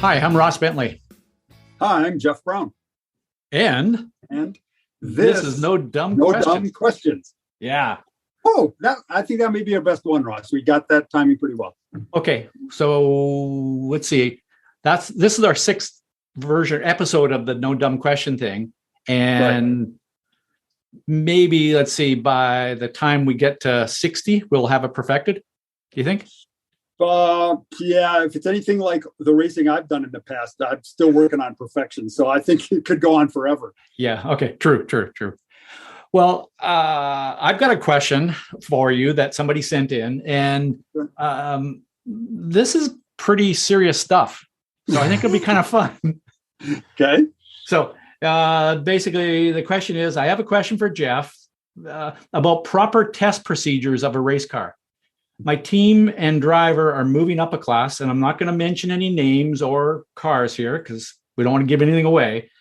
Hi, I'm Ross Bentley. Hi, I'm Jeff Braun. And this is No Dumb Questions. Yeah. Oh, I think that may be our best one, Ross. We got that timing pretty well. Okay, so let's see. This is our sixth episode of the No Dumb Question thing. And maybe, let's see, by the time we get to 60, we'll have it perfected. Do you think? Yeah, if it's anything like the racing I've done in the past, I'm still working on perfection. So I think it could go on forever. Yeah. Okay. True. Well, I've got a question for you that somebody sent in, and this is pretty serious stuff. So I think it'll be kind of fun. Okay. So basically, the question is, I have a question for Jeff about proper test procedures of a race car. My team and driver are moving up a class, and I'm not going to mention any names or cars here because we don't want to give anything away.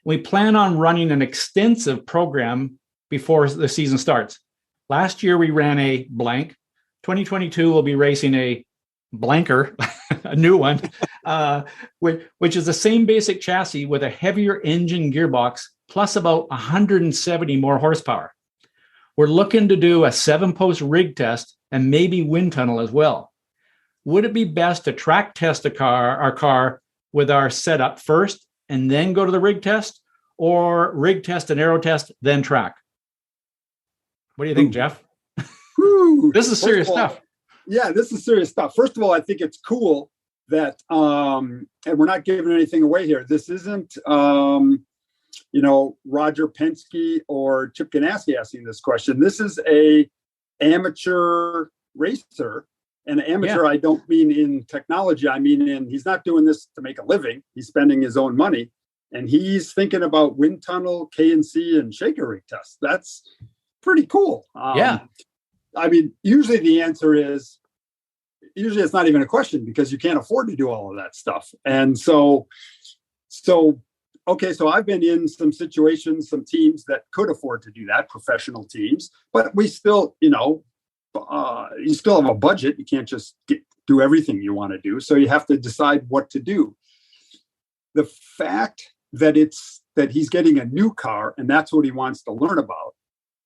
We plan on running an extensive program before the season starts. Last year, we ran a blank. 2022, we'll be racing a blanker, a new one, which is the same basic chassis with a heavier engine gearbox, plus about 170 more horsepower. We're looking to do a 7-post rig test and maybe wind tunnel as well. Would it be best to track test our car with our setup first and then go to the rig test, or rig test and aero test, then track? What do you think, Jeff? This is serious stuff. Yeah, this is serious stuff. First of all, I think it's cool that, and we're not giving anything away here. This isn't, Roger Penske or Chip Ganassi asking this question. This is a amateur racer. And amateur, I don't mean in technology. I mean he's not doing this to make a living. He's spending his own money. And he's thinking about wind tunnel, K&C, and shaker rig tests. That's pretty cool. I mean, usually the answer is, it's not even a question because you can't afford to do all of that stuff. And so I've been in some situations, some teams that could afford to do that, professional teams, but we still, you still have a budget. You can't just do everything you want to do. So you have to decide what to do. The fact that he's getting a new car and that's what he wants to learn about,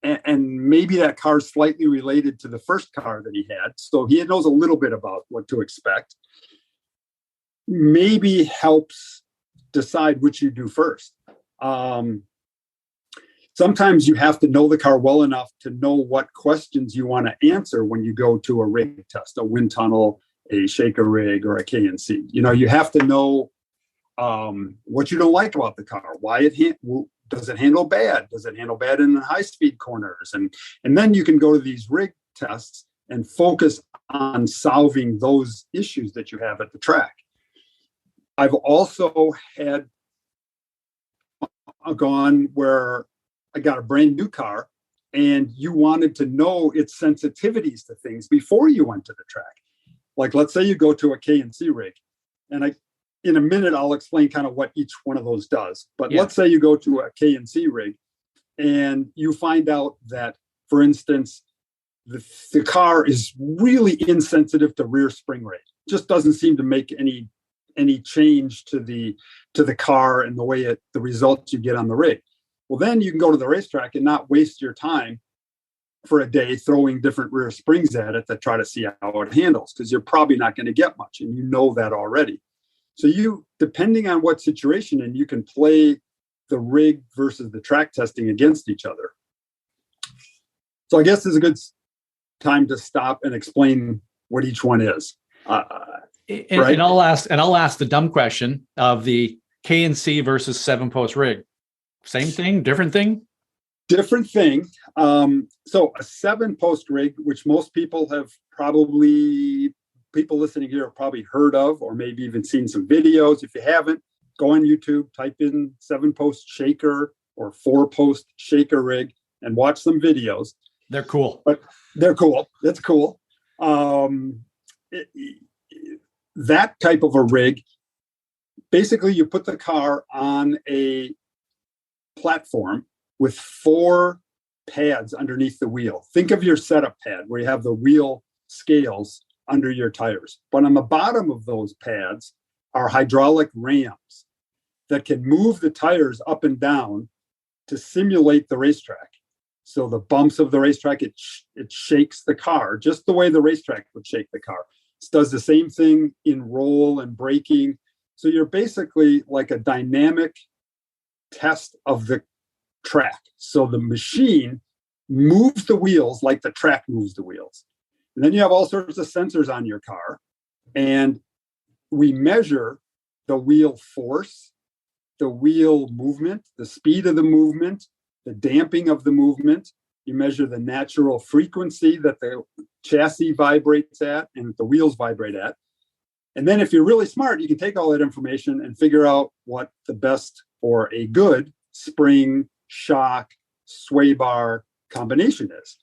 and maybe that car is slightly related to the first car that he had, so he knows a little bit about what to expect, maybe helps decide which you do first. Sometimes you have to know the car well enough to know what questions you want to answer when you go to a rig test, a wind tunnel, a shaker rig, or a K&C. You have to know what you don't like about the car. Why does it handle bad? Does it handle bad in the high-speed corners? And then you can go to these rig tests and focus on solving those issues that you have at the track. I've also had gone where I got a brand new car and you wanted to know its sensitivities to things before you went to the track. Like, let's say you go to a K&C rig, and in a minute, I'll explain kind of what each one of those does. But let's say you go to a K&C rig and you find out that, for instance, the car is really insensitive to rear spring rate. Just doesn't seem to make any change to the car and the way the results you get on the rig. Well, then you can go to the racetrack and not waste your time for a day throwing different rear springs at it to try to see how it handles, because you're probably not going to get much, and you know that already. So depending on what situation, and you can play the rig versus the track testing against each other. So I guess this is a good time to stop and explain what each one is. And I'll ask the dumb question of the K&C versus 7-post rig. Same thing, different thing? Different thing. So a 7-post rig, which most people listening here have probably heard of, or maybe even seen some videos. If you haven't, go on YouTube, type in 7-post shaker or 4-post shaker rig and watch some videos. They're cool. But they're cool. That's cool. That type of a rig, basically you put the car on a platform with 4 pads underneath the wheel. Think of your setup pad where you have the wheel scales under your tires. But on the bottom of those pads, are hydraulic rams that can move the tires up and down to simulate the racetrack. So the bumps of the racetrack, it shakes the car just the way the racetrack would shake the car. It does the same thing in roll and braking. So you're basically like a dynamic test of the track. So the machine moves the wheels like the track moves the wheels. And then you have all sorts of sensors on your car. And we measure the wheel force, the wheel movement, the speed of the movement, the damping of the movement. You measure the natural frequency that the chassis vibrates at and the wheels vibrate at. And then if you're really smart, you can take all that information and figure out what the best or a good spring, shock, sway bar combination is.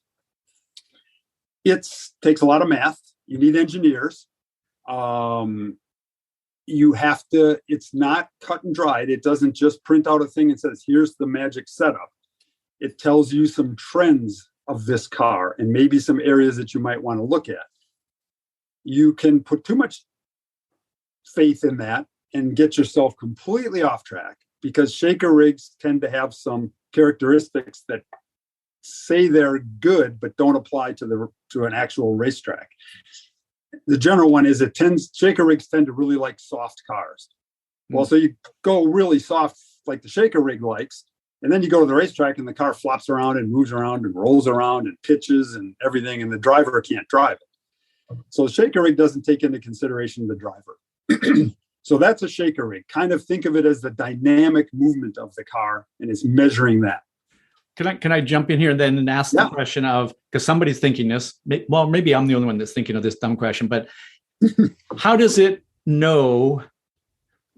It takes a lot of math. You need engineers. You have to, it's not cut and dried. It doesn't just print out a thing and says, here's the magic setup. It tells you some trends of this car and maybe some areas that you might want to look at. You can put too much faith in that and get yourself completely off track, because shaker rigs tend to have some characteristics that say they're good but don't apply to an actual racetrack. The general one is shaker rigs tend to really like soft cars. Well, so you go really soft like the shaker rig likes, and then you go to the racetrack and the car flops around and moves around and rolls around and pitches and everything, and the driver can't drive it. So the shaker rig doesn't take into consideration the driver. So that's a shaker rig. Kind of think of it as the dynamic movement of the car, and it's measuring that. Can I jump in here then and ask the question of, because somebody's thinking this, well, maybe I'm the only one that's thinking of this dumb question, but how does it know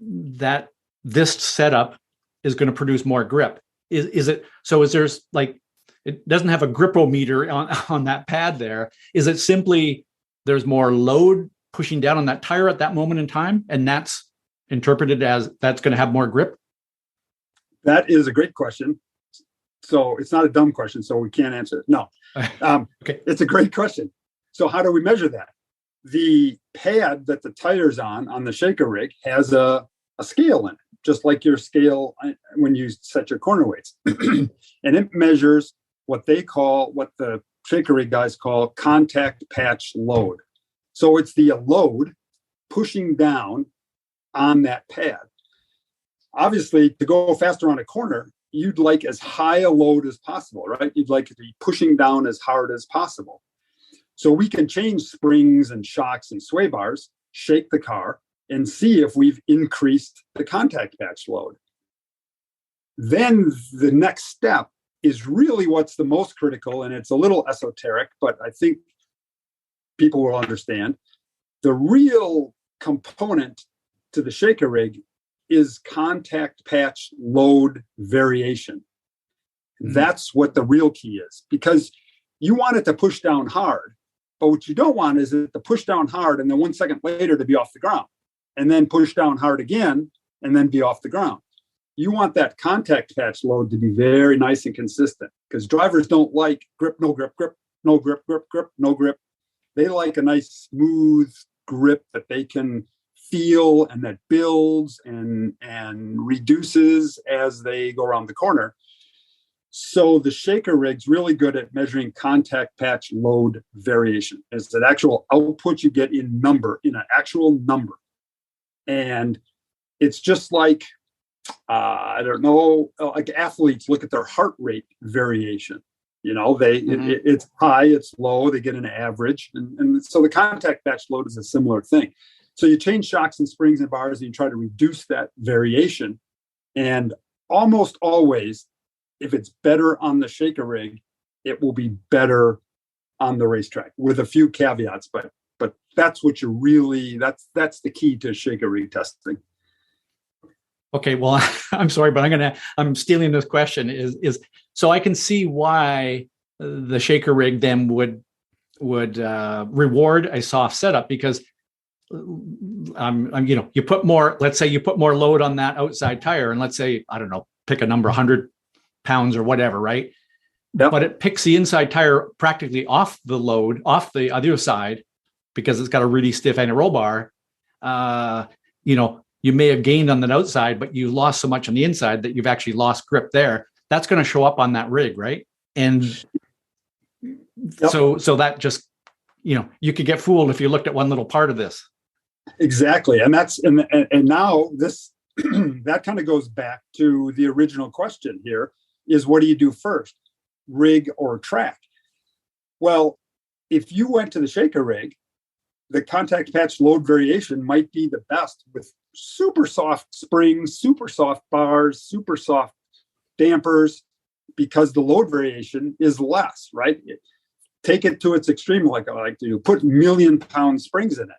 that this setup is going to produce more grip? Is there's like, it doesn't have a gripometer on that pad there. Is it simply there's more load pushing down on that tire at that moment in time, and that's interpreted as that's going to have more grip? That is a great question. So it's not a dumb question, so we can't answer it. No. Okay. It's a great question. So how do we measure that? The pad that the tire's on the shaker rig has a scale in it, just like your scale when you set your corner weights. And it measures what the shaker rig guys call contact patch load. So it's the load pushing down on that pad. Obviously, to go faster on a corner, you'd like as high a load as possible, right? You'd like it to be pushing down as hard as possible. So we can change springs and shocks and sway bars, shake the car, and see if we've increased the contact patch load. Then the next step is really what's the most critical, and it's a little esoteric, but I think people will understand. The real component to the shaker rig is contact patch load variation. That's what the real key is, because you want it to push down hard, but what you don't want is it to push down hard and then 1 second later to be off the ground, and then push down hard again and then be off the ground. You want that contact patch load to be very nice and consistent, because drivers don't like grip, no grip, grip, no grip, grip, grip, no grip. They like a nice smooth grip that they can feel and that builds and reduces as they go around the corner. So the shaker rig's really good at measuring contact patch load variation. It's an actual output you get in an actual number. And it's just like, I don't know, like athletes look at their heart rate variation. You know, it's high, it's low, they get an average. And so the contact patch load is a similar thing. So you change shocks and springs and bars and you try to reduce that variation. And almost always, if it's better on the shaker rig, it will be better on the racetrack, with a few caveats. But that's what you really, that's the key to shaker rig testing. Okay, well, I'm sorry, but I'm stealing this question. Is so I can see why the shaker rig then would reward a soft setup, because you put more, let's say you put more load on that outside tire, and let's say, I don't know, pick a number, 100 pounds or whatever, right? Yep. But it picks the inside tire practically off the load, off the other side, because it's got a really stiff anti-roll bar. you may have gained on the outside, but you lost so much on the inside that you've actually lost grip there. That's going to show up on that rig, right? And yep. So that just, you could get fooled if you looked at one little part of this. Exactly. And that's, and now this, that kind of goes back to the original question here is, what do you do first, rig or track? Well, if you went to the shaker rig, the contact patch load variation might be the best with super soft springs, super soft bars, super soft dampers, because the load variation is less, right? Take it to its extreme, like I like to do, put 1,000,000-pound springs in it.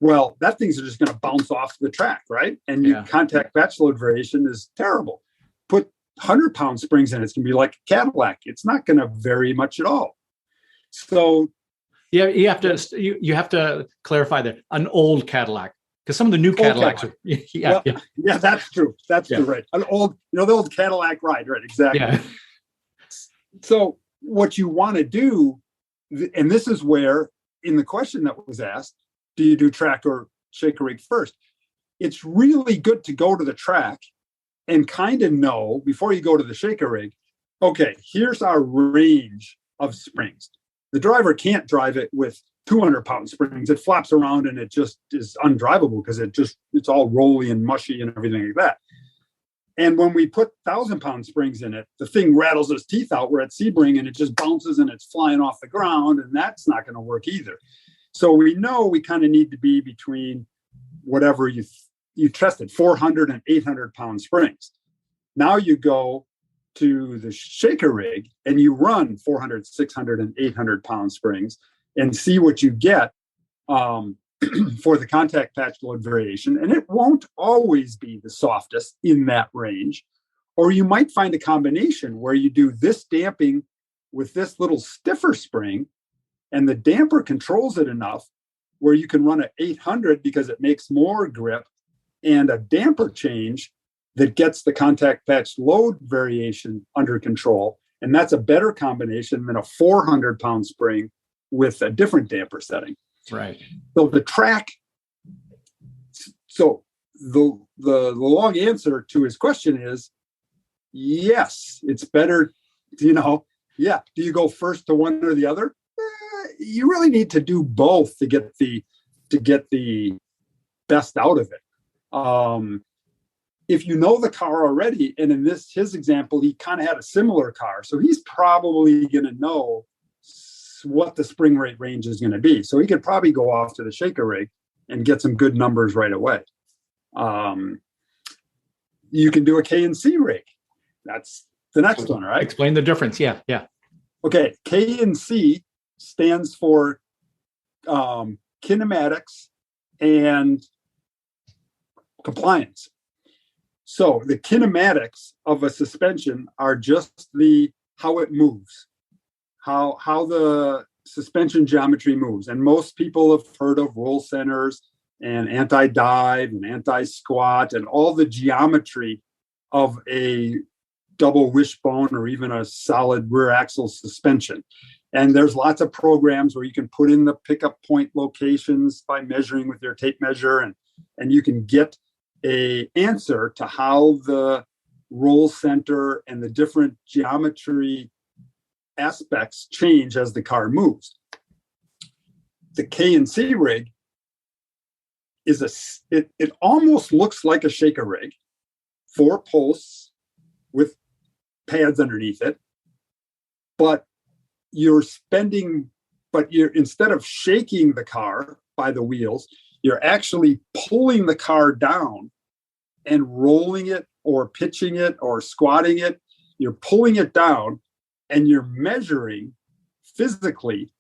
Well, that thing's are just going to bounce off the track, right? And your contact patch load variation is terrible. Put 100-pound springs in it, it's going to be like a Cadillac. It's not going to vary much at all. So, yeah, you have to clarify that an old Cadillac, because some of the new Cadillacs are, yeah, that's true. That's true, right? An old, the old Cadillac ride, right? Exactly. Yeah. So what you want to do, and this is where in the question that was asked, do you do track or shaker rig first? It's really good to go to the track and kind of know before you go to the shaker rig, okay, here's our range of springs. The driver can't drive it with 200-pound springs. It flops around and it just is undrivable because it's all rolly and mushy and everything like that. And when we put 1,000-pound springs in it, the thing rattles its teeth out. We're at Sebring and it just bounces and it's flying off the ground, and that's not going to work either. So we know we kind of need to be between whatever you tested, 400 and 800-pound springs. Now you go to the shaker rig and you run 400, 600, and 800-pound springs and see what you get for the contact patch load variation. And it won't always be the softest in that range. Or you might find a combination where you do this damping with this little stiffer spring, and the damper controls it enough where you can run at 800 because it makes more grip, and a damper change that gets the contact patch load variation under control. And that's a better combination than a 400-pound spring with a different damper setting. Right. So the track, so the long answer to his question is yes, it's better, do you go first to one or the other? You really need to do both to get the best out of it. If you know the car already, and in his example, he kind of had a similar car, so he's probably going to know what the spring rate range is going to be. So he could probably go off to the shaker rig and get some good numbers right away. You can do a K&C rig. That's the next one, right? Explain the difference. Yeah. Okay, K&C stands for kinematics and compliance. So the kinematics of a suspension are just how it moves, how the suspension geometry moves. And most people have heard of roll centers and anti-dive and anti-squat and all the geometry of a double wishbone or even a solid rear axle suspension. And there's lots of programs where you can put in the pickup point locations by measuring with your tape measure, and you can get a answer to how the roll center and the different geometry aspects change as the car moves. The K&C rig is it almost looks like a shaker rig, 4 posts with pads underneath it, but instead of shaking the car by the wheels, you're actually pulling the car down and rolling it or pitching it or squatting it. You're pulling it down and you're measuring physically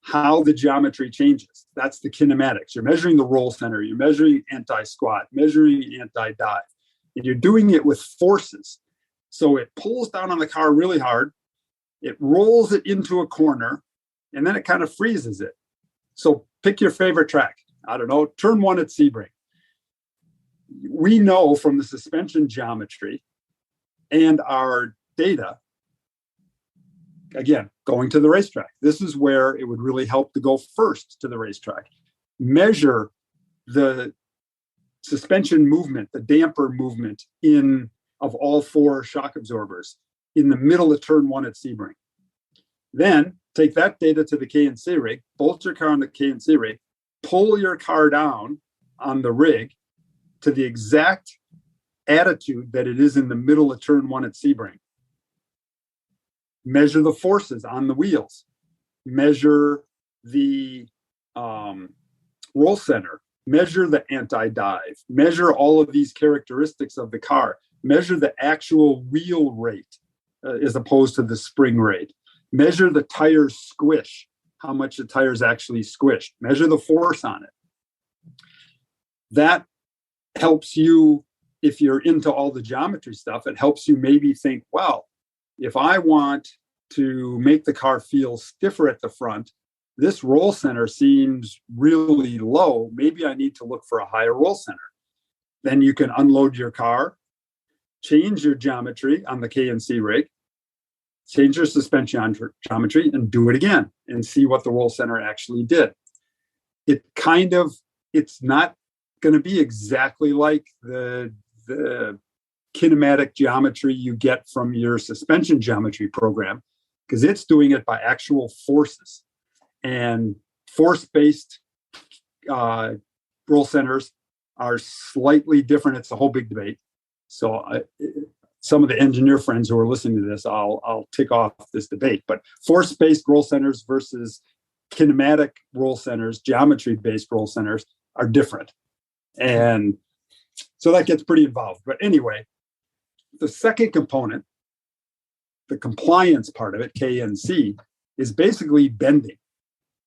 how the geometry changes. That's the kinematics. You're measuring the roll center, you're measuring anti-squat, measuring anti-dive, and you're doing it with forces. So it pulls down on the car really hard, it rolls it into a corner, and then it kind of freezes it. So pick your favorite track. I don't know, turn 1 at Sebring. We know from the suspension geometry and our data, again, going to the racetrack, this is where it would really help to go first to the racetrack. Measure the suspension movement, the damper movement of all 4 shock absorbers in the middle of turn 1 at Sebring. Then take that data to the K&C rig, bolt your car on the K&C rig, pull your car down on the rig to the exact attitude that it is in the middle of turn 1 at Sebring. Measure the forces on the wheels. Measure the roll center. Measure the anti-dive. Measure all of these characteristics of the car. Measure the actual wheel rate as opposed to the spring rate. Measure the tire squish, how much the tire's actually squished. Measure the force on it. That helps you, if you're into all the geometry stuff, it helps you maybe think, well, if I want to make the car feel stiffer at the front, this roll center seems really low. Maybe I need to look for a higher roll center. Then you can unload your car, change your geometry on the K&C rig, change your suspension geometry, and do it again and see what the roll center actually did. It's not going to be exactly like the kinematic geometry you get from your suspension geometry program, because it's doing it by actual forces. And force-based roll centers are slightly different. It's a whole big debate. So some of the engineer friends who are listening to this, I'll tick off this debate. But force-based roll centers versus kinematic roll centers, geometry-based roll centers are different. And so that gets pretty involved. But anyway, the second component, the compliance part of it, K&C, is basically bending.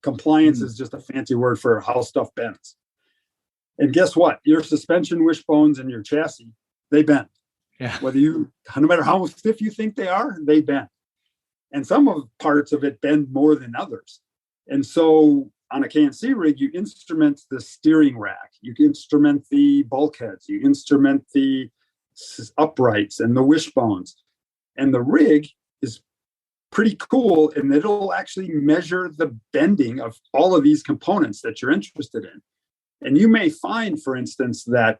Compliance is just a fancy word for how stuff bends. And guess what? Your suspension wishbones and your chassis, they bend. Yeah. No matter how stiff you think they are, they bend. And some of parts of it bend more than others. And so on a K&C rig, you instrument the steering rack, you instrument the bulkheads, you instrument the uprights and the wishbones. And the rig is pretty cool, and it'll actually measure the bending of all of these components that you're interested in. And you may find, for instance, that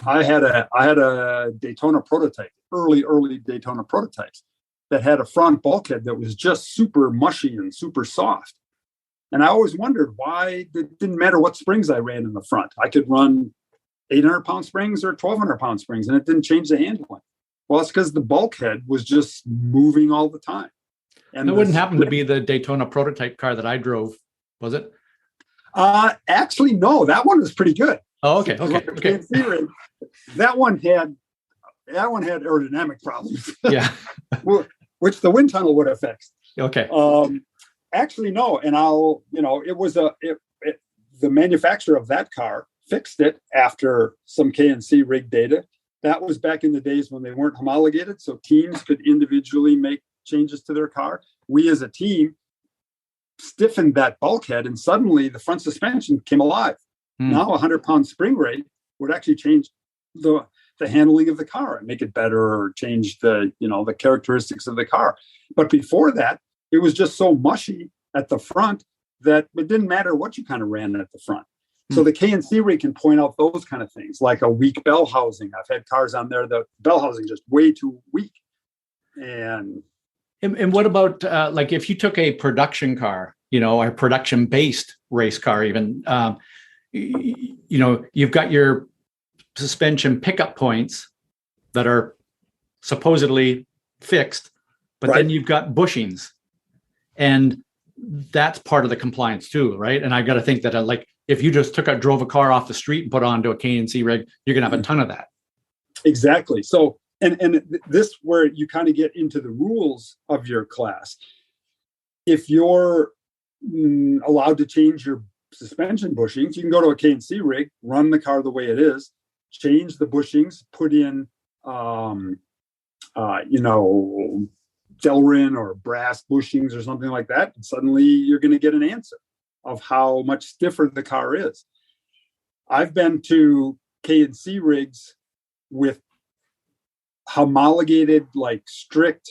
I had a Daytona prototype, early Daytona prototypes, that had a front bulkhead that was just super mushy and super soft. And I always wondered why it didn't matter what springs I ran in the front. I could run 800-pound springs or 1,200-pound springs, and it didn't change the handling. Well, it's because the bulkhead was just moving all the time. And it wouldn't happen to be the Daytona prototype car that I drove, was it? Actually, no. That one was pretty good. Oh, okay. That one had aerodynamic problems. Yeah. Which the wind tunnel would have fixed. Okay. Actually, no. And it was the manufacturer of that car fixed it after some K&C rig data. That was back in the days when they weren't homologated, so teams could individually make changes to their car. We as a team stiffened that bulkhead, and suddenly the front suspension came alive. Now a 100-pound spring rate would actually change the handling of the car and make it better, or change the characteristics of the car. But before that, it was just so mushy at the front that it didn't matter what you kind of ran at the front. So the K&C rig can point out those kind of things, like a weak bell housing. I've had cars on there, the bell housing is just way too weak. And what about like if you took a production car, a production-based race car, even, you've got your suspension pickup points that are supposedly fixed, but right. Then you've got bushings, and that's part of the compliance too, right? And I got to think that like if you just drove a car off the street and put onto a K&C rig, you're going to have a ton of that. Exactly. So, and this where you kind of get into the rules of your class. If you're allowed to change your suspension bushings, you can go to a K&C rig, run the car the way it is, change the bushings, put in, Delrin or brass bushings or something like that, and suddenly you're going to get an answer of how much stiffer the car is. I've been to K&C rigs with homologated, like strict,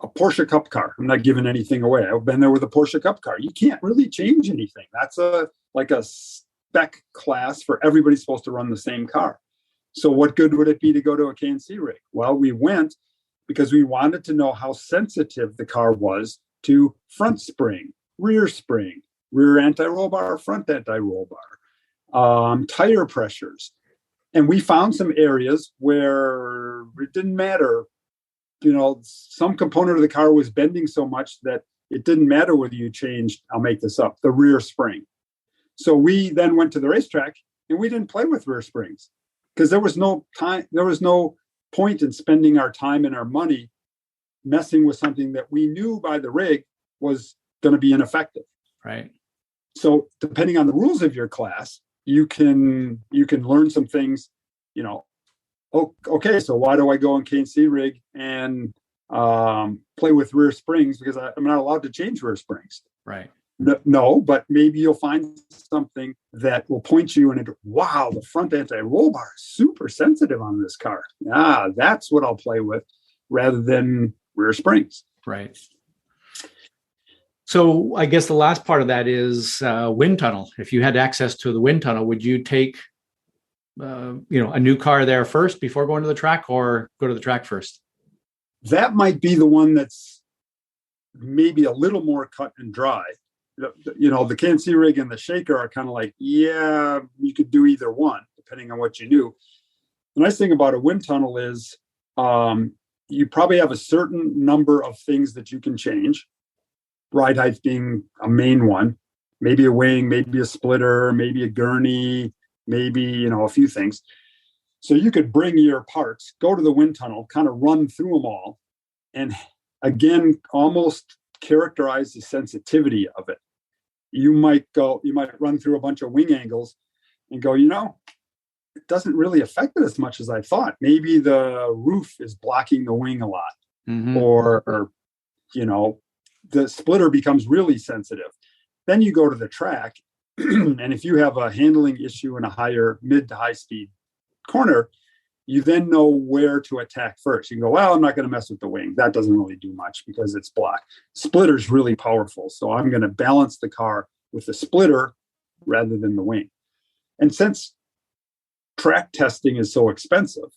a Porsche Cup car. I'm not giving anything away. I've been there with a Porsche Cup car. You can't really change anything. That's spec class for everybody supposed to run the same car. So what good would it be to go to a K&C rig? Well, we went because we wanted to know how sensitive the car was to front spring, rear anti-roll bar, front anti-roll bar, tire pressures. And we found some areas where it didn't matter. Some component of the car was bending so much that it didn't matter whether you changed, I'll make this up, the rear spring. So we then went to the racetrack and we didn't play with rear springs because there was no point in spending our time and our money messing with something that we knew by the rig was going to be ineffective. Right. So depending on the rules of your class, you can learn some things, okay, so why do I go on K&C rig and play with rear springs because I'm not allowed to change rear springs? Right. No, but maybe you'll find something that will point you into, wow, the front anti-roll bar is super sensitive on this car. That's what I'll play with rather than rear springs. Right. So I guess the last part of that is wind tunnel. If you had access to the wind tunnel, would you take a new car there first before going to the track, or go to the track first? That might be the one that's maybe a little more cut and dry. The K&C rig and the shaker are kind of like, yeah, you could do either one depending on what you knew. The nice thing about a wind tunnel is you probably have a certain number of things that you can change. Ride height being a main one, maybe a wing, maybe a splitter, maybe a gurney, maybe, a few things. So you could bring your parts, go to the wind tunnel, kind of run through them all, and again, almost characterize the sensitivity of it. You might run through a bunch of wing angles and go, it doesn't really affect it as much as I thought. Maybe the roof is blocking the wing a lot, or the splitter becomes really sensitive. Then you go to the track, and if you have a handling issue in a higher mid to high speed corner, you then know where to attack first. You can go, well, I'm not going to mess with the wing. That doesn't really do much because it's blocked. Splitter's really powerful, so I'm going to balance the car with the splitter rather than the wing. And since track testing is so expensive,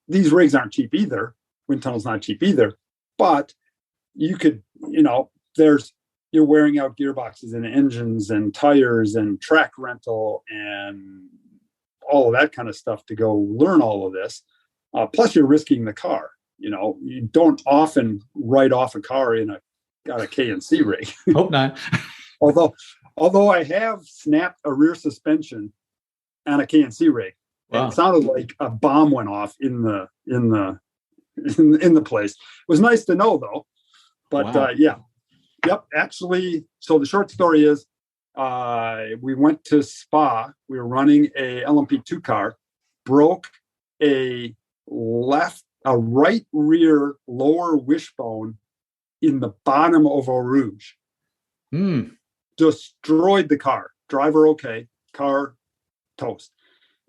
these rigs aren't cheap either. Wind tunnel's not cheap either, but you could, you're wearing out gearboxes and engines and tires and track rental and all of that kind of stuff to go learn all of this. Plus you're risking the car. You don't often write off a car got a K&C rig. Hope not. although I have snapped a rear suspension on a K&C rig. Wow. And it sounded like a bomb went off in the place. It was nice to know though. But wow. Yep. Actually, so the short story is, we went to Spa. We were running a LMP2 car, broke a right rear lower wishbone in the bottom of Eau Rouge. Destroyed the car. Driver okay, car toast.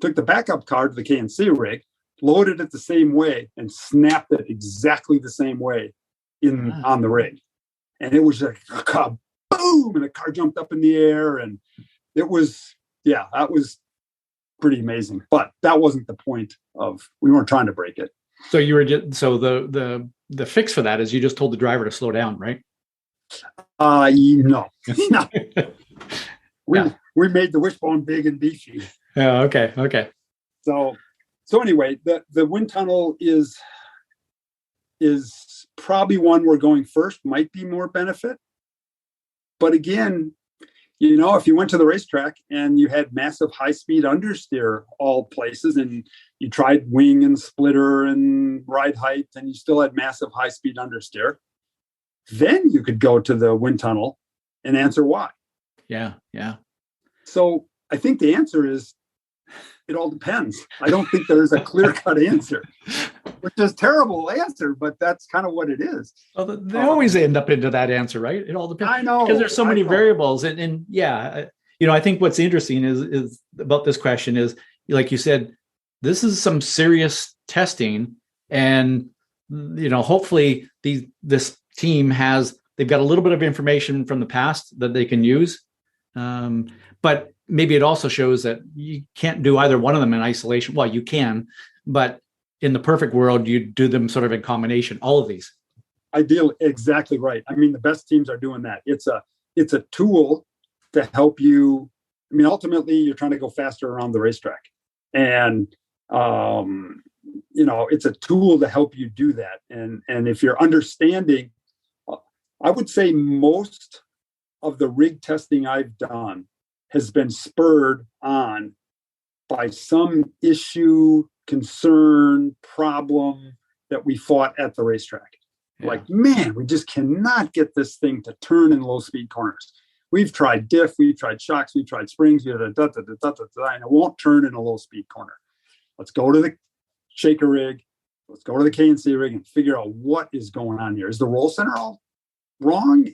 Took the backup car to the K&C rig, loaded it the same way, and snapped it exactly the same way on the rig. And it was like a boom, and the car jumped up in the air, and it was, that was pretty amazing. But that wasn't the point we weren't trying to break it. So you were the fix for that is you just told the driver to slow down, right? No. We made the wishbone big and beefy. Yeah. Okay. So anyway, the wind tunnel is probably one we're going first, might be more benefit. But again, if you went to the racetrack and you had massive high-speed understeer all places, and you tried wing and splitter and ride height, and you still had massive high-speed understeer, then you could go to the wind tunnel and answer why. Yeah. So I think the answer is, it all depends. I don't think there's a clear-cut answer, which is a terrible answer, but that's kind of what it is. Well, they always end up into that answer, right? It all depends. I know. Because there's so many variables. And I think what's interesting is about this question is, like you said, this is some serious testing. And, hopefully this team they've got a little bit of information from the past that they can use. But maybe it also shows that you can't do either one of them in isolation. Well, you can, but in the perfect world, you do them sort of in combination, all of these. Ideal, exactly right. I mean, the best teams are doing that. It's a tool to help you. I mean, ultimately, you're trying to go faster around the racetrack, and it's a tool to help you do that. And if you're understanding, I would say most of the rig testing I've done has been spurred on by some issue, concern, problem that we fought at the racetrack. Yeah. Like, man, we just cannot get this thing to turn in low speed corners. We've tried diff, we've tried shocks, we've tried springs, and it won't turn in a low speed corner. Let's go to the shaker rig, let's go to the K&C rig and figure out what is going on here. Is the roll center all wrong?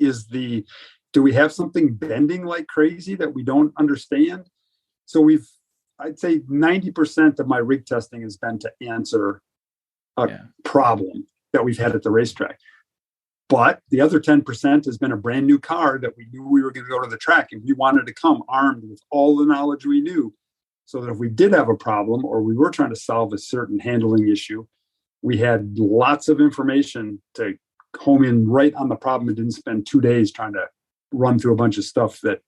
Do we have something bending like crazy that we don't understand? So I'd say 90% of my rig testing has been to answer a problem that we've had at the racetrack. But the other 10% has been a brand new car that we knew we were going to go to the track, and we wanted to come armed with all the knowledge we knew, so that if we did have a problem or we were trying to solve a certain handling issue, we had lots of information to home in right on the problem and didn't spend 2 days trying to run through a bunch of stuff that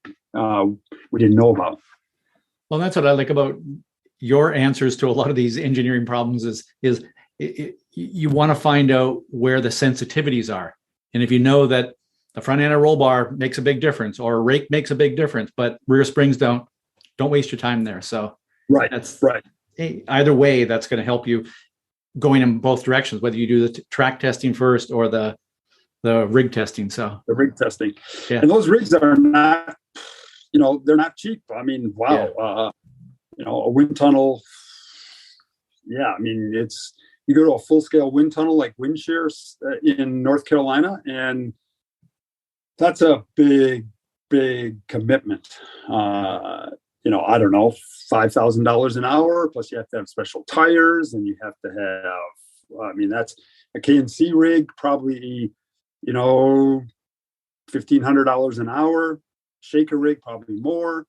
we didn't know about. Well, that's what I like about your answers to a lot of these engineering problems is you want to find out where the sensitivities are. And if you know that the front end of roll bar makes a big difference, or a rake makes a big difference, but rear springs don't waste your time there. So that's right. Either way, that's going to help you going in both directions, whether you do the track testing first or the rig testing. So the rig testing, and those rigs are not, they're not cheap. I mean, wow, a wind tunnel. Yeah, I mean, you go to a full scale wind tunnel like Wind Shears in North Carolina, and that's a big commitment. I don't know, $5,000 an hour, plus you have to have special tires, and you have to have, that's a K&C rig, probably, $1,500 an hour, shaker rig, probably more.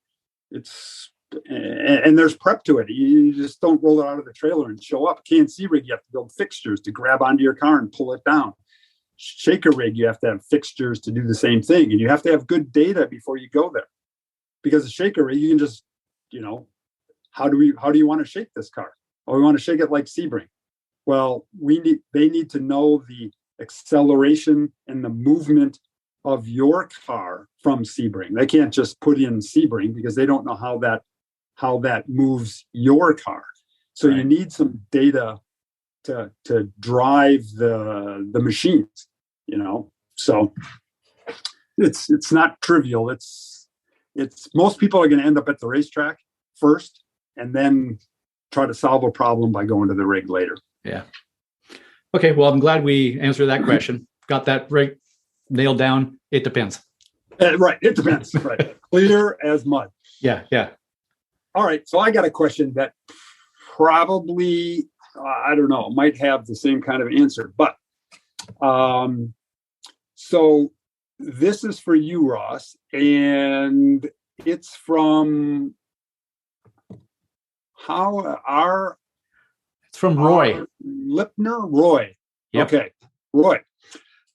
And there's prep to it. You just don't roll it out of the trailer and show up. K&C rig, you have to build fixtures to grab onto your car and pull it down. Shaker rig, you have to have fixtures to do the same thing. And you have to have good data before you go there. Because a shaker rig, you can just, how do you want to shake this car? Oh, we want to shake it like Sebring. Well, they need to know the acceleration and the movement of your car from Sebring. They can't just put in Sebring because they don't know how that moves your car. So you need some data to drive the machines, So it's not trivial. It's most people are going to end up at the racetrack first and then try to solve a problem by going to the rig later. Yeah. Okay. Well, I'm glad we answered that question. Got that right nailed down. It depends. Right. It depends. Right. Clear as mud. Yeah. Yeah. All right. So I got a question that probably, I don't know, might have the same kind of answer, but so this is for you, Ross, and it's from it's from Roy Lipner. Roy. Yep. Okay. Roy.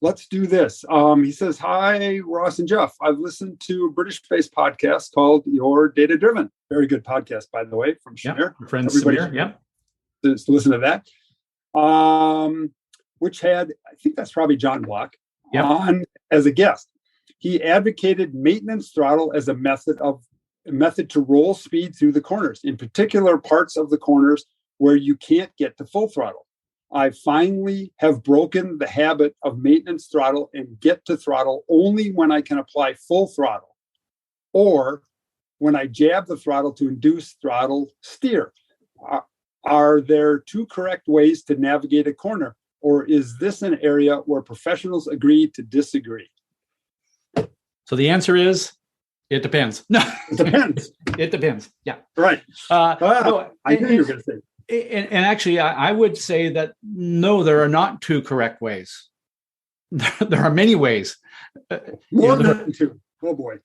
Let's do this. He says, "Hi, Ross and Jeff. I've listened to a British-based podcast called Your Data Driven. Very good podcast, by the way, from Shamir. Yep. Friend Samir. Yep. To listen to that. Which had, I think that's probably John Block, on as a guest. He advocated maintenance throttle as a method to roll speed through the corners, in particular parts of the corners where you can't get to full throttle. I finally have broken the habit of maintenance throttle and get to throttle only when I can apply full throttle, or when I jab the throttle to induce throttle steer. Are there two correct ways to navigate a corner, or is this an area where professionals agree to disagree?" So the answer is, it depends. No, it depends. It depends. Yeah. Right. No, I knew you were going to say. And actually, I would say that no, there are not two correct ways. There are many ways. More than two. Oh boy.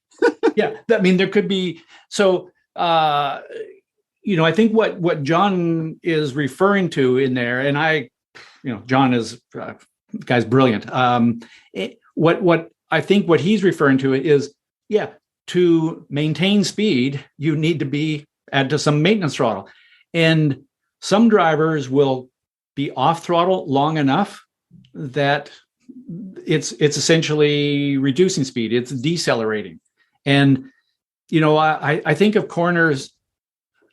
Yeah. I mean, there could be. So uh, I think what John is referring to in there, and John is guy's brilliant. What I think what he's referring to is, yeah, to maintain speed, you need to add to some maintenance throttle, and some drivers will be off throttle long enough that it's essentially reducing speed. It's decelerating, and I think of corners.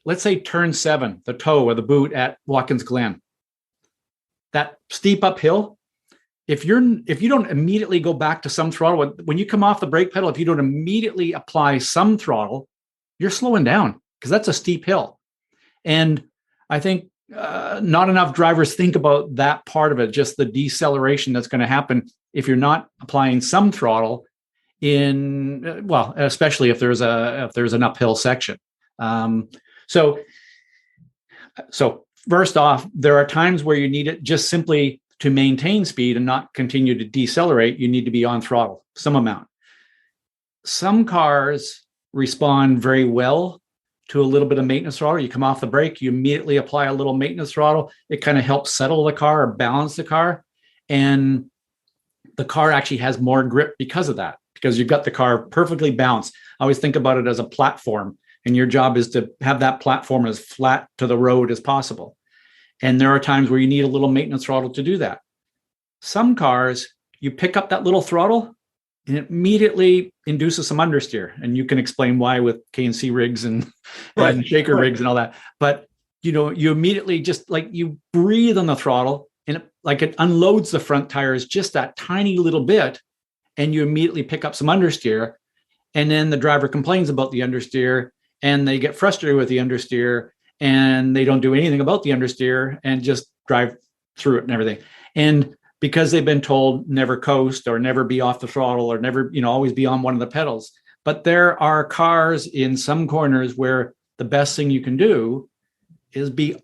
Let's say turn 7, the toe or the boot at Watkins Glen. That steep uphill. If you don't immediately go back to some throttle, when you come off the brake pedal, if you don't immediately apply some throttle, you're slowing down because that's a steep hill. And I think not enough drivers think about that part of it, just the deceleration that's going to happen if you're not applying some throttle especially if there's an uphill section. So first off, there are times where you need it just simply to maintain speed and not continue to decelerate. You need to be on throttle, some amount. Some cars respond very well to a little bit of maintenance throttle. You come off the brake, you immediately apply a little maintenance throttle. It kind of helps settle the car or balance the car. And the car actually has more grip because of that, because you've got the car perfectly balanced. I always think about it as a platform. And your job is to have that platform as flat to the road as possible. And there are times where you need a little maintenance throttle to do that. Some cars, you pick up that little throttle and it immediately induces some understeer. And you can explain why with K&C rigs and shaker rigs and all that. But, you immediately just like you breathe on the throttle and it unloads the front tires just that tiny little bit. And you immediately pick up some understeer. And then the driver complains about the understeer. And they get frustrated with the understeer and they don't do anything about the understeer and just drive through it and everything. And because they've been told never coast or never be off the throttle or never, always be on one of the pedals. But there are cars in some corners where the best thing you can do is be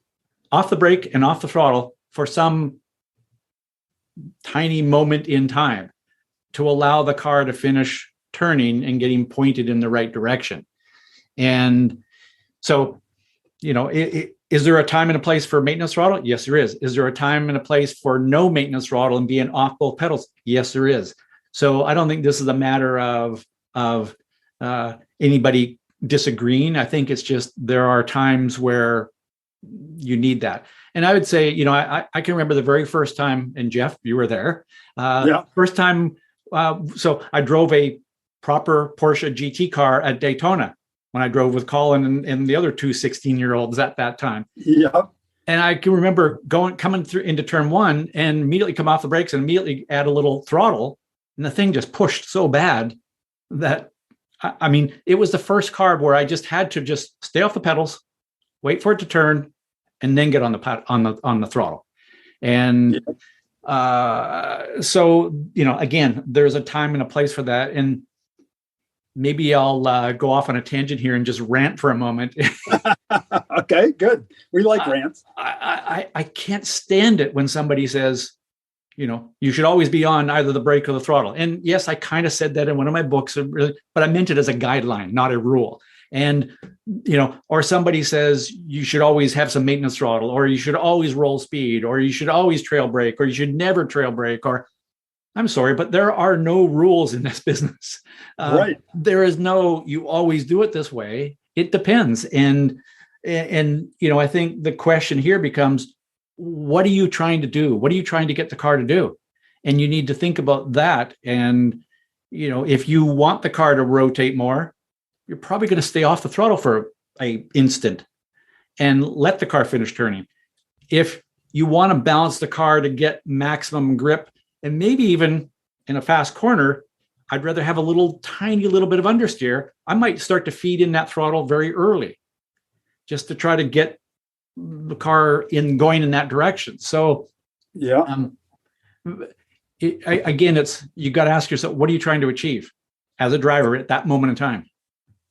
off the brake and off the throttle for some tiny moment in time to allow the car to finish turning and getting pointed in the right direction. And so, is there a time and a place for maintenance throttle? Yes, there is. Is there a time and a place for no maintenance throttle and being off both pedals? Yes, there is. So I don't think this is a matter of anybody disagreeing. I think it's just there are times where you need that. And I would say, I can remember the very first time, and Jeff, you were there. First time. So I drove a proper Porsche GT car at Daytona when I drove with Colin and the other two 16-year-olds at that time. Yeah. And I can remember coming through into turn 1 and immediately come off the brakes and immediately add a little throttle. And the thing just pushed so bad that, it was the first car where I just had to just stay off the pedals, wait for it to turn, and then get on the throttle. And so, again, there's a time and a place for that. And maybe I'll go off on a tangent here and just rant for a moment. Okay, good. We like rants. I can't stand it when somebody says, you should always be on either the brake or the throttle. And yes, I kind of said that in one of my books, but I meant it as a guideline, not a rule. And, or somebody says you should always have some maintenance throttle, or you should always roll speed, or you should always trail brake, or you should never trail brake, or I'm sorry, but there are no rules in this business. Right. There is no, you always do it this way. It depends. And I think the question here becomes, what are you trying to do? What are you trying to get the car to do? And you need to think about that. And, if you want the car to rotate more, you're probably going to stay off the throttle for an instant and let the car finish turning. If you want to balance the car to get maximum grip, and maybe even in a fast corner, I'd rather have a tiny little bit of understeer. I might start to feed in that throttle very early just to try to get the car going in that direction. So, again, you got to ask yourself, what are you trying to achieve as a driver at that moment in time?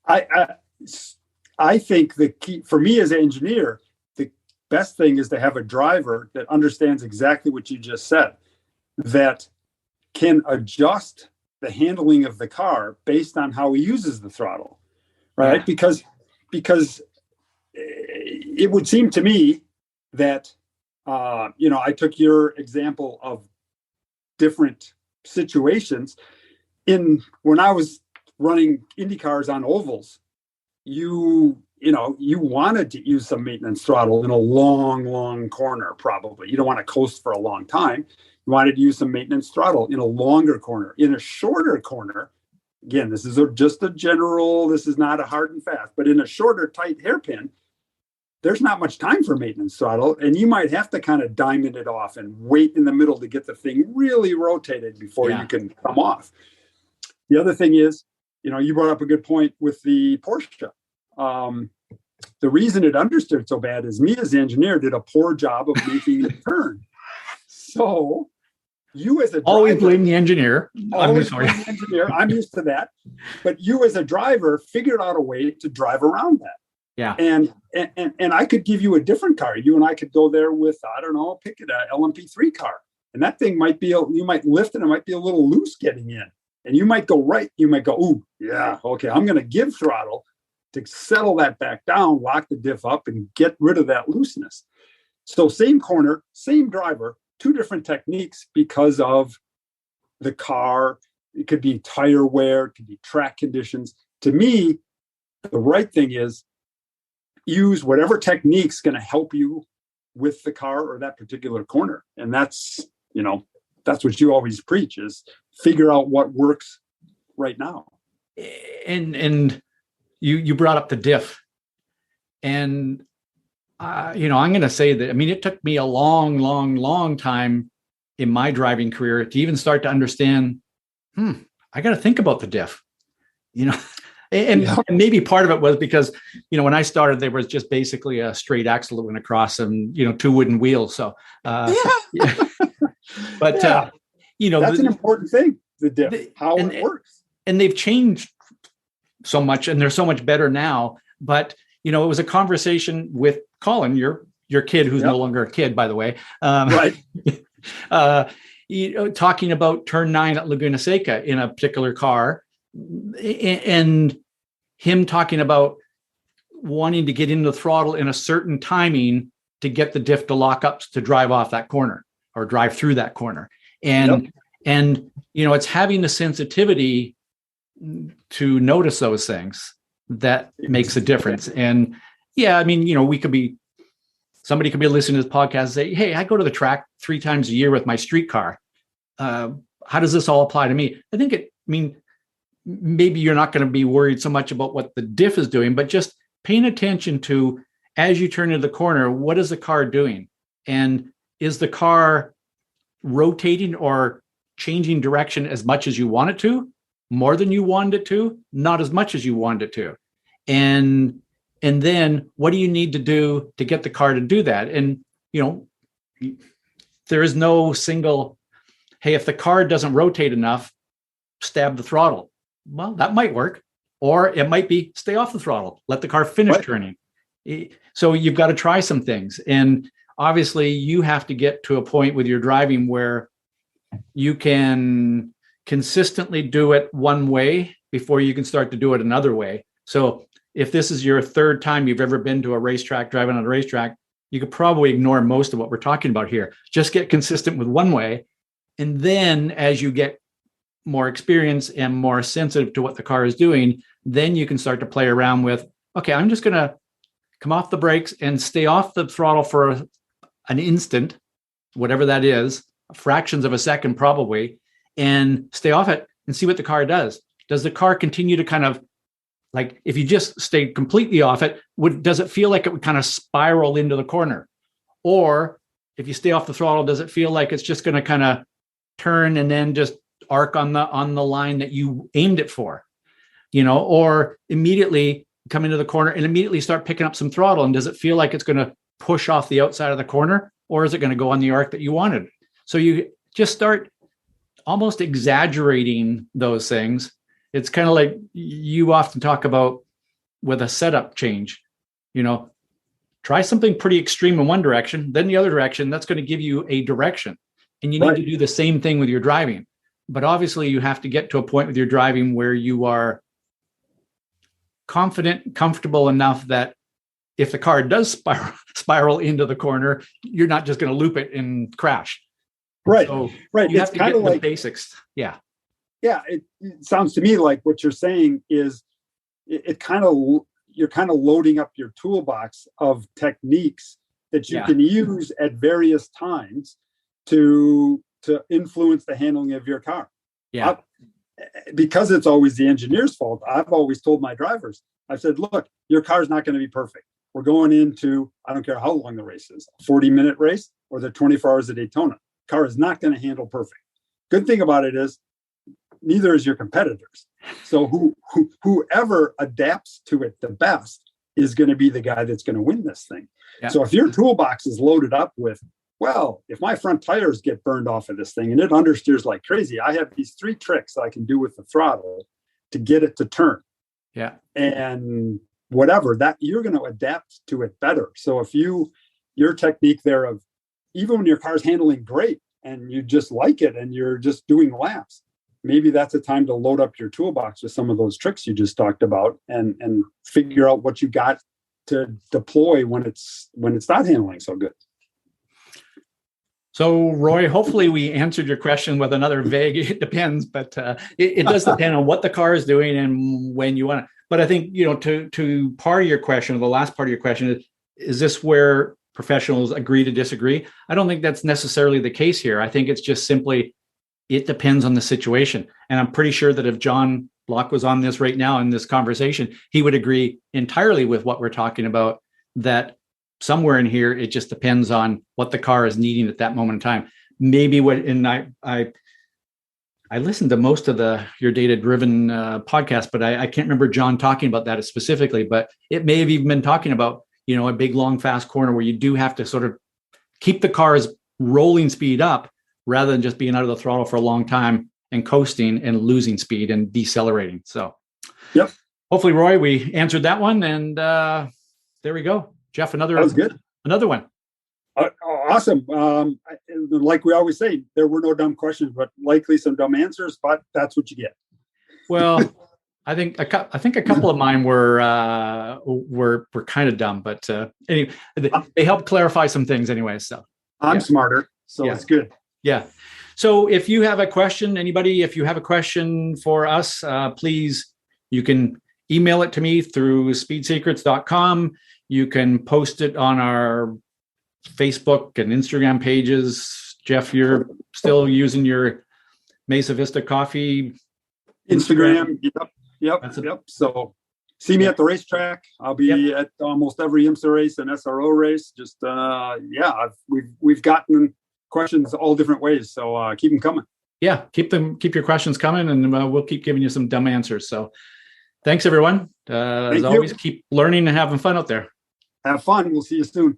I think the key for me as an engineer, the best thing is to have a driver that understands exactly what you just said, that can adjust the handling of the car based on how he uses the throttle, right? Yeah. Because because it would seem to me that, I took your example of different situations. When I was running Indy cars on ovals, you wanted to use some maintenance throttle in a long corner. Probably you don't want to coast for a long time. You wanted to use some maintenance throttle in a longer corner. In a shorter corner, again, this is just a general, this is not a hard and fast, but in a shorter, tight hairpin, there's not much time for maintenance throttle, and you might have to kind of diamond it off and wait in the middle to get the thing really rotated before you can come off. The other thing is, you brought up a good point with the Porsche. The reason it understeered so bad is me as the engineer did a poor job of making it turn. So you as a driver, always blame the engineer. Always blame the engineer. I'm used to that. But you as a driver figured out a way to drive around that. Yeah. And I could give you a different car. You and I could go there with, I don't know, pick it, a LMP3 car. And that thing you might lift and it might be a little loose getting in. And you might go right. You might go, ooh, yeah, okay, I'm going to give throttle to settle that back down, lock the diff up, and get rid of that looseness. So same corner, same driver, two different techniques because of the car. It could be tire wear, it could be track conditions. To me, the right thing is use whatever technique's going to help you with the car or that particular corner. And that's what you always preach, is figure out what works right now. And you brought up the diff, and I'm going to say that, it took me a long time in my driving career to even start to understand, I got to think about the diff, and maybe part of it was because, when I started, there was just basically a straight axle that went across and, two wooden wheels. So, but that's an important thing, the diff, how it works. And they've changed so much, and they're so much better now. But, it was a conversation with Colin, your kid, who's no longer a kid, by the way. Right. Talking about turn 9 at Laguna Seca in a particular car, and him talking about wanting to get into the throttle in a certain timing to get the diff to lock up to drive off that corner or drive through that corner. And it's having the sensitivity to notice those things that makes a difference. And somebody could be listening to this podcast and say, hey, I go to the track 3 times a year with my street car. How does this all apply to me? I think maybe you're not going to be worried so much about what the diff is doing, but just paying attention to, as you turn into the corner, what is the car doing? And is the car rotating or changing direction as much as you want it to, more than you wanted it to, not as much as you wanted it to? And then what do you need to do to get the car to do that? And, there is no single, hey, if the car doesn't rotate enough, stab the throttle. Well, that might work. Or it might be stay off the throttle, let the car finish turning. So you've got to try some things. And obviously you have to get to a point with your driving where you can consistently do it one way before you can start to do it another way. So if this is your 3rd time you've ever been to a racetrack, driving on a racetrack, you could probably ignore most of what we're talking about here. Just get consistent with one way. And then as you get more experience and more sensitive to what the car is doing, then you can start to play around with, okay, I'm just going to come off the brakes and stay off the throttle for an instant, whatever that is, fractions of a second probably, and stay off it and see what the car does. Does the car continue to kind of, like, if you just stay completely off it, does it feel like it would kind of spiral into the corner? Or if you stay off the throttle, does it feel like it's just going to kind of turn and then just arc on the line that you aimed it for? Or immediately come into the corner and immediately start picking up some throttle. And does it feel like it's going to push off the outside of the corner, or is it going to go on the arc that you wanted? So you just start almost exaggerating those things. It's kind of like you often talk about with a setup change, try something pretty extreme in one direction, then the other direction, that's going to give you a direction. And you need to do the same thing with your driving. But obviously you have to get to a point with your driving where you are confident, comfortable enough that if the car does spiral into the corner, you're not just going to loop it and crash. Right. So right. You it's have to get like the basics. Yeah. Yeah. It sounds to me like what you're saying is you're kind of loading up your toolbox of techniques that you can use at various times to influence the handling of your car. Yeah. Because it's always the engineer's fault, I've always told my drivers, I've said, look, your car's not going to be perfect. We're going into, I don't care how long the race is, a 40-minute race or the 24 hours of Daytona. Car is not going to handle perfect. Good thing about it is neither is your competitors. So whoever adapts to it the best is going to be the guy that's going to win this thing. Yeah. So if your toolbox is loaded up with, well, if my front tires get burned off of this thing and it understeers like crazy, I have these 3 tricks I can do with the throttle to get it to turn. Yeah. And whatever, that you're going to adapt to it better. So if your technique there of, even when your car's handling great and you just like it and you're just doing laps, maybe that's a time to load up your toolbox with some of those tricks you just talked about and figure out what you got to deploy when it's not handling so good. So, Roy, hopefully we answered your question with another vague, it depends, but it does depend on what the car is doing and when you want it. But I think, to part of your question, or the last part of your question is this where professionals agree to disagree? I don't think that's necessarily the case here. I think it's just simply, it depends on the situation. And I'm pretty sure that if John Block was on this right now in this conversation, he would agree entirely with what we're talking about, that somewhere in here, it just depends on what the car is needing at that moment in time. Maybe I listened to most of your data-driven podcast, but I can't remember John talking about that specifically, but it may have even been talking about, a big, long, fast corner where you do have to sort of keep the car's rolling speed up rather than just being out of the throttle for a long time and coasting and losing speed and decelerating. So, yep. Hopefully, Roy, we answered that one. And there we go. Jeff, another one. Awesome. Like we always say, there were no dumb questions, but likely some dumb answers, but that's what you get. Well, I think a couple of mine were kind of dumb, but anyway, they helped clarify some things anyway. So I'm smarter, so it's good. Yeah. So if you have a question, if you have a question for us, please, you can email it to me through speedsecrets.com. You can post it on our Facebook and Instagram pages. Jeff, you're still using your Mesa Vista Coffee Instagram. Yep. So see me at the racetrack. I'll be at almost every IMSA race and SRO race. Just we've gotten questions all different ways. So keep them coming. Yeah, keep your questions coming, and we'll keep giving you some dumb answers. So thanks, everyone. As always, keep learning and having fun out there. Have fun. We'll see you soon.